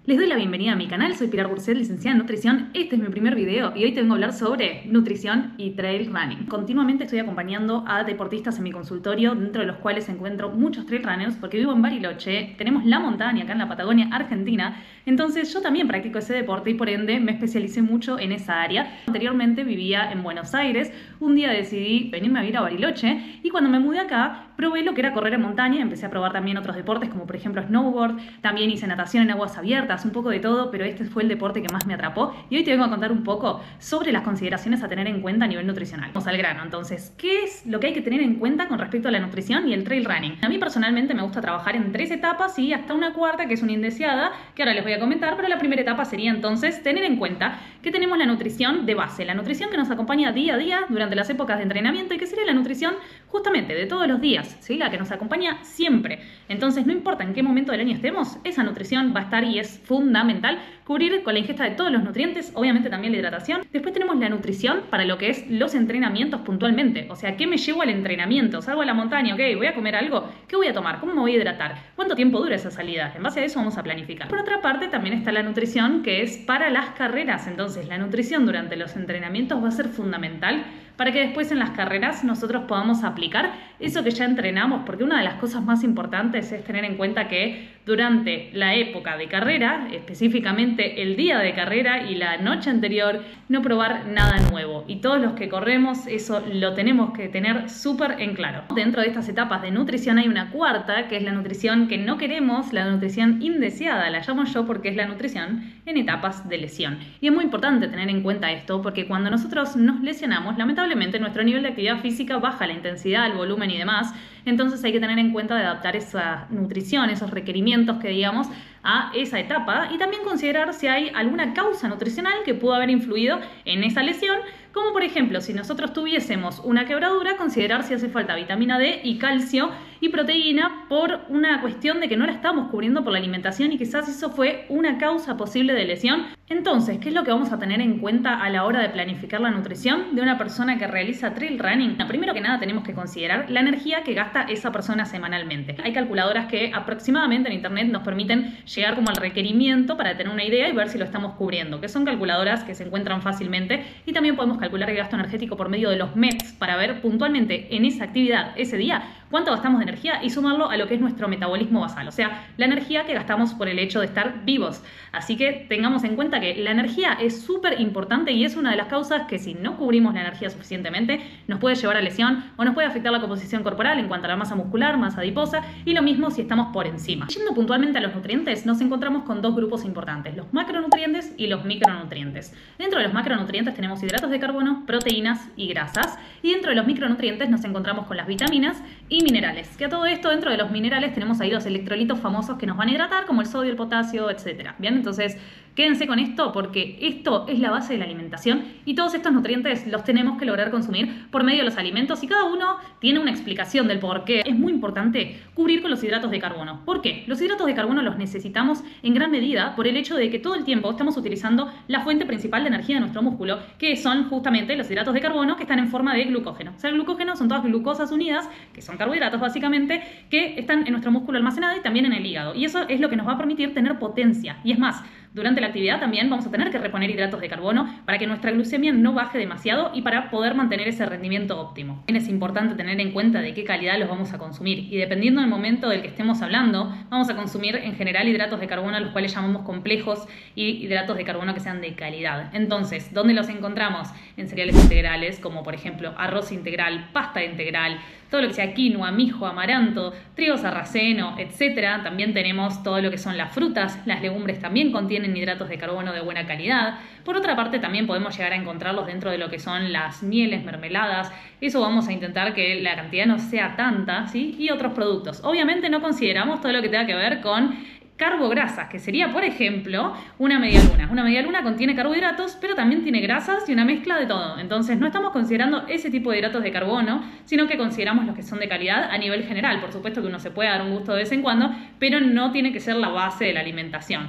Les doy la bienvenida a mi canal, soy Pilar Burcet, licenciada en nutrición. Este es mi primer video y hoy te vengo a hablar sobre nutrición y trail running. Continuamente estoy acompañando a deportistas en mi consultorio, dentro de los cuales encuentro muchos trail runners porque vivo en Bariloche, tenemos la montaña acá en la Patagonia Argentina, entonces yo también practico ese deporte y por ende me especialicé mucho en esa área. Anteriormente vivía en Buenos Aires, un día decidí venirme a vivir a Bariloche y cuando me mudé acá probé lo que era correr en montaña, empecé a probar también otros deportes como por ejemplo snowboard, también hice natación en aguas abiertas, un poco de todo, pero este fue el deporte que más me atrapó y hoy te vengo a contar un poco sobre las consideraciones a tener en cuenta a nivel nutricional. Vamos al grano, entonces, ¿qué es lo que hay que tener en cuenta con respecto a la nutrición y el trail running? A mí personalmente me gusta trabajar en 3 etapas y hasta una cuarta que es una indeseada, que ahora les voy a comentar, pero la primera etapa sería entonces tener en cuenta que tenemos la nutrición de base, la nutrición que nos acompaña día a día durante las épocas de entrenamiento y que sería la nutrición justamente de todos los días, ¿sí? La que nos acompaña siempre. Entonces, no importa en qué momento del año estemos, esa nutrición va a estar y es fundamental cubrir con la ingesta de todos los nutrientes, obviamente también la hidratación. Después tenemos la nutrición para lo que es los entrenamientos puntualmente, o sea, ¿qué me llevo al entrenamiento? Salgo a la montaña, ok, voy a comer algo, ¿qué voy a tomar? ¿Cómo me voy a hidratar? ¿Cuánto tiempo dura esa salida? En base a eso vamos a planificar. Por otra parte, también está la nutrición que es para las carreras, entonces la nutrición durante los entrenamientos va a ser fundamental para que después en las carreras nosotros podamos aplicar eso que ya entrenamos, porque una de las cosas más importantes es tener en cuenta que durante la época de carrera, específicamente el día de carrera y la noche anterior, no probar nada nuevo. Y todos los que corremos eso lo tenemos que tener súper en claro. Dentro de estas etapas de nutrición hay una cuarta, que es la nutrición que no queremos, la nutrición indeseada, la llamo yo porque es la nutrición en etapas de lesión. Y es muy importante tener en cuenta esto porque cuando nosotros nos lesionamos, lamentablemente nuestro nivel de actividad física baja, la intensidad, el volumen y demás. Entonces hay que tener en cuenta de adaptar esa nutrición, esos requerimientos que digamos a esa etapa y también considerar si hay alguna causa nutricional que pudo haber influido en esa lesión, como por ejemplo si nosotros tuviésemos una quebradura, considerar si hace falta vitamina D y calcio y proteína por una cuestión de que no la estamos cubriendo por la alimentación y quizás eso fue una causa posible de lesión. Entonces, ¿qué es lo que vamos a tener en cuenta a la hora de planificar la nutrición de una persona que realiza trail running? Primero que nada tenemos que considerar la energía que gasta esa persona semanalmente. Hay calculadoras que aproximadamente en internet nos permiten llegar como al requerimiento para tener una idea y ver si lo estamos cubriendo, que son calculadoras que se encuentran fácilmente y también podemos calcular el gasto energético por medio de los METs para ver puntualmente en esa actividad, ese día, cuánto gastamos de energía y sumarlo a lo que es nuestro metabolismo basal, o sea, la energía que gastamos por el hecho de estar vivos. Así que tengamos en cuenta que la energía es súper importante y es una de las causas que si no cubrimos la energía suficientemente nos puede llevar a lesión o nos puede afectar la composición corporal en cuanto a la masa muscular, masa adiposa y lo mismo si estamos por encima. Yendo puntualmente a los nutrientes, nos encontramos con dos grupos importantes, los macronutrientes y los micronutrientes. Dentro de los macronutrientes tenemos hidratos de carbono, proteínas y grasas y dentro de los micronutrientes nos encontramos con las vitaminas y minerales, que a todo esto dentro de los minerales tenemos ahí los electrolitos famosos que nos van a hidratar como el sodio, el potasio, etcétera. Bien, entonces quédense con esto porque esto es la base de la alimentación y todos estos nutrientes los tenemos que lograr consumir por medio de los alimentos y cada uno tiene una explicación del por qué. Es muy importante cubrir con los hidratos de carbono. ¿Por qué? Los hidratos de carbono los necesitamos en gran medida por el hecho de que todo el tiempo estamos utilizando la fuente principal de energía de nuestro músculo, que son justamente los hidratos de carbono que están en forma de glucógeno. O sea, el glucógeno son todas glucosas unidas, que son carbohidratos básicamente, que están en nuestro músculo almacenado y también en el hígado. Y eso es lo que nos va a permitir tener potencia. Y es más, durante la actividad también vamos a tener que reponer hidratos de carbono para que nuestra glucemia no baje demasiado y para poder mantener ese rendimiento óptimo. También es importante tener en cuenta de qué calidad los vamos a consumir y dependiendo del momento del que estemos hablando, vamos a consumir en general hidratos de carbono, a los cuales llamamos complejos, y hidratos de carbono que sean de calidad. Entonces, ¿dónde los encontramos? En cereales integrales, como por ejemplo arroz integral, pasta integral, todo lo que sea quinoa, mijo, amaranto, trigo sarraceno, etcétera. También tenemos todo lo que son las frutas, las legumbres también contienen hidratos de carbono de buena calidad. Por otra parte, también podemos llegar a encontrarlos dentro de lo que son las mieles, mermeladas. Eso vamos a intentar que la cantidad no sea tanta, ¿sí? Y otros productos. Obviamente no consideramos todo lo que tenga que ver con carbograsas, que sería, por ejemplo, una media luna. Una media luna contiene carbohidratos, pero también tiene grasas y una mezcla de todo. Entonces, no estamos considerando ese tipo de hidratos de carbono, sino que consideramos los que son de calidad a nivel general. Por supuesto que uno se puede dar un gusto de vez en cuando, pero no tiene que ser la base de la alimentación.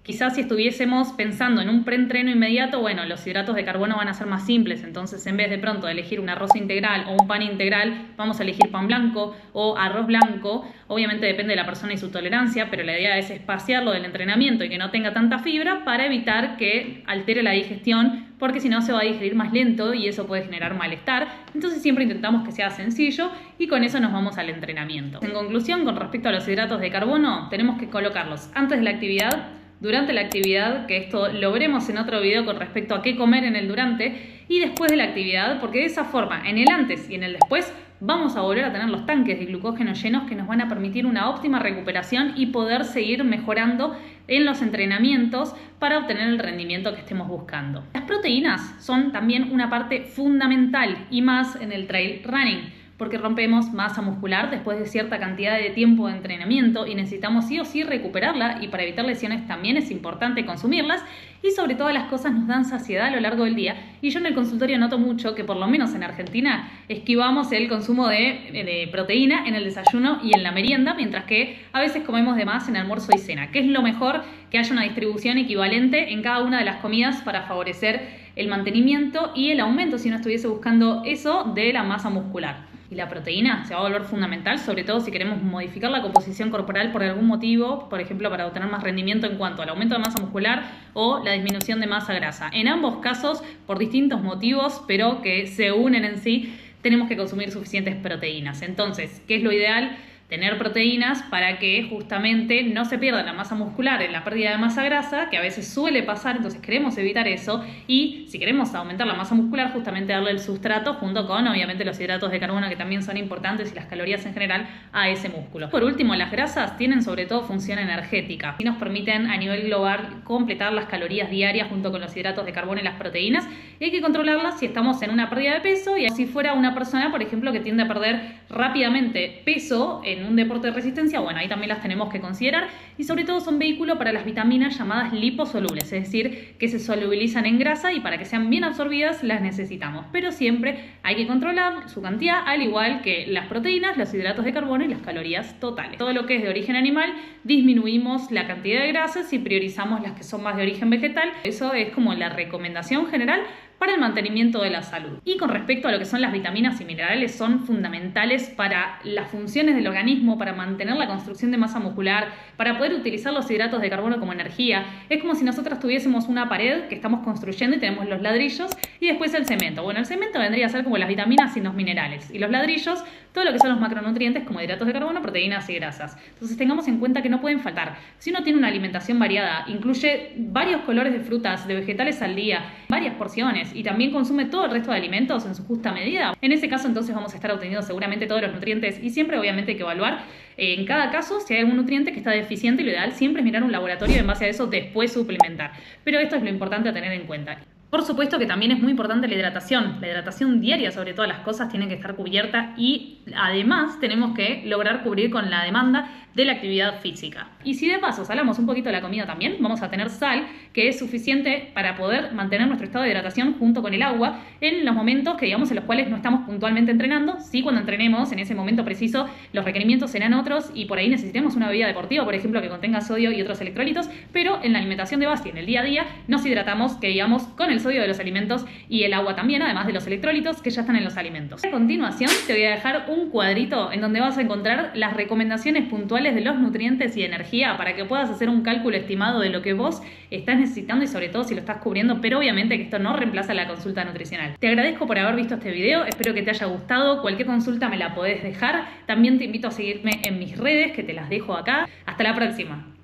Quizás si estuviésemos pensando en un preentreno inmediato, bueno, los hidratos de carbono van a ser más simples, entonces en vez de pronto de elegir un arroz integral o un pan integral, vamos a elegir pan blanco o arroz blanco. Obviamente depende de la persona y su tolerancia, pero la idea es espaciarlo del entrenamiento y que no tenga tanta fibra para evitar que altere la digestión, porque si no se va a digerir más lento y eso puede generar malestar. Entonces siempre intentamos que sea sencillo y con eso nos vamos al entrenamiento. En conclusión, con respecto a los hidratos de carbono, tenemos que colocarlos antes de la actividad, durante la actividad, que esto lo veremos en otro video con respecto a qué comer en el durante, y después de la actividad, porque de esa forma, en el antes y en el después, vamos a volver a tener los tanques de glucógeno llenos que nos van a permitir una óptima recuperación y poder seguir mejorando en los entrenamientos para obtener el rendimiento que estemos buscando. Las proteínas son también una parte fundamental y más en el trail running, porque rompemos masa muscular después de cierta cantidad de tiempo de entrenamiento y necesitamos sí o sí recuperarla, y para evitar lesiones también es importante consumirlas, y sobre todas las cosas nos dan saciedad a lo largo del día. Y yo en el consultorio noto mucho que por lo menos en Argentina esquivamos el consumo de proteína en el desayuno y en la merienda, mientras que a veces comemos de más en almuerzo y cena, que es lo mejor que haya una distribución equivalente en cada una de las comidas para favorecer el mantenimiento y el aumento, si uno estuviese buscando eso, de la masa muscular. Y la proteína se va a volver fundamental, sobre todo si queremos modificar la composición corporal por algún motivo, por ejemplo, para obtener más rendimiento en cuanto al aumento de masa muscular o la disminución de masa grasa. En ambos casos, por distintos motivos, pero que se unen en sí, tenemos que consumir suficientes proteínas. Entonces, ¿qué es lo ideal? Tener proteínas para que justamente no se pierda la masa muscular en la pérdida de masa grasa, que a veces suele pasar, entonces queremos evitar eso, y si queremos aumentar la masa muscular, justamente darle el sustrato junto con obviamente los hidratos de carbono, que también son importantes, y las calorías en general a ese músculo. Por último, las grasas tienen sobre todo función energética y nos permiten a nivel global completar las calorías diarias junto con los hidratos de carbono y las proteínas, y hay que controlarlas si estamos en una pérdida de peso y si fuera una persona, por ejemplo, que tiende a perder rápidamente peso en un deporte de resistencia, bueno, ahí también las tenemos que considerar, y sobre todo son vehículo para las vitaminas llamadas liposolubles, es decir, que se solubilizan en grasa y para que sean bien absorbidas las necesitamos, pero siempre hay que controlar su cantidad, al igual que las proteínas, los hidratos de carbono y las calorías totales. Todo lo que es de origen animal, disminuimos la cantidad de grasas y priorizamos las que son más de origen vegetal. Eso es como la recomendación general para el mantenimiento de la salud. Y con respecto a lo que son las vitaminas y minerales, son fundamentales para las funciones del organismo, para mantener la construcción de masa muscular, para poder utilizar los hidratos de carbono como energía. Es como si nosotros tuviésemos una pared que estamos construyendo y tenemos los ladrillos y después el cemento. Bueno, el cemento vendría a ser como las vitaminas y los minerales, y los ladrillos, todo lo que son los macronutrientes como hidratos de carbono, proteínas y grasas. Entonces tengamos en cuenta que no pueden faltar. Si uno tiene una alimentación variada, incluye varios colores de frutas, de vegetales al día, varias porciones, y también consume todo el resto de alimentos en su justa medida, en ese caso entonces vamos a estar obteniendo seguramente todos los nutrientes, y siempre obviamente hay que evaluar en cada caso si hay algún nutriente que está deficiente, y lo ideal siempre es mirar un laboratorio y en base a eso después suplementar. Pero esto es lo importante a tener en cuenta. Por supuesto que también es muy importante la hidratación diaria sobre todas las cosas tiene que estar cubierta, y además tenemos que lograr cubrir con la demanda de la actividad física. Y si de paso salamos un poquito de la comida también, vamos a tener sal, que es suficiente para poder mantener nuestro estado de hidratación junto con el agua en los momentos que digamos en los cuales no estamos puntualmente entrenando. Sí, cuando entrenemos en ese momento preciso los requerimientos serán otros y por ahí necesitemos una bebida deportiva, por ejemplo, que contenga sodio y otros electrolitos, pero en la alimentación de base y en el día a día nos hidratamos, que digamos, con el sodio de los alimentos y el agua también, además de los electrolitos que ya están en los alimentos. A continuación te voy a dejar un cuadrito en donde vas a encontrar las recomendaciones puntuales de los nutrientes y energía para que puedas hacer un cálculo estimado de lo que vos estás necesitando y sobre todo si lo estás cubriendo, pero obviamente que esto no reemplaza la consulta nutricional. Te agradezco por haber visto este video, espero que te haya gustado. Cualquier consulta me la podés dejar, también te invito a seguirme en mis redes que te las dejo acá. Hasta la próxima.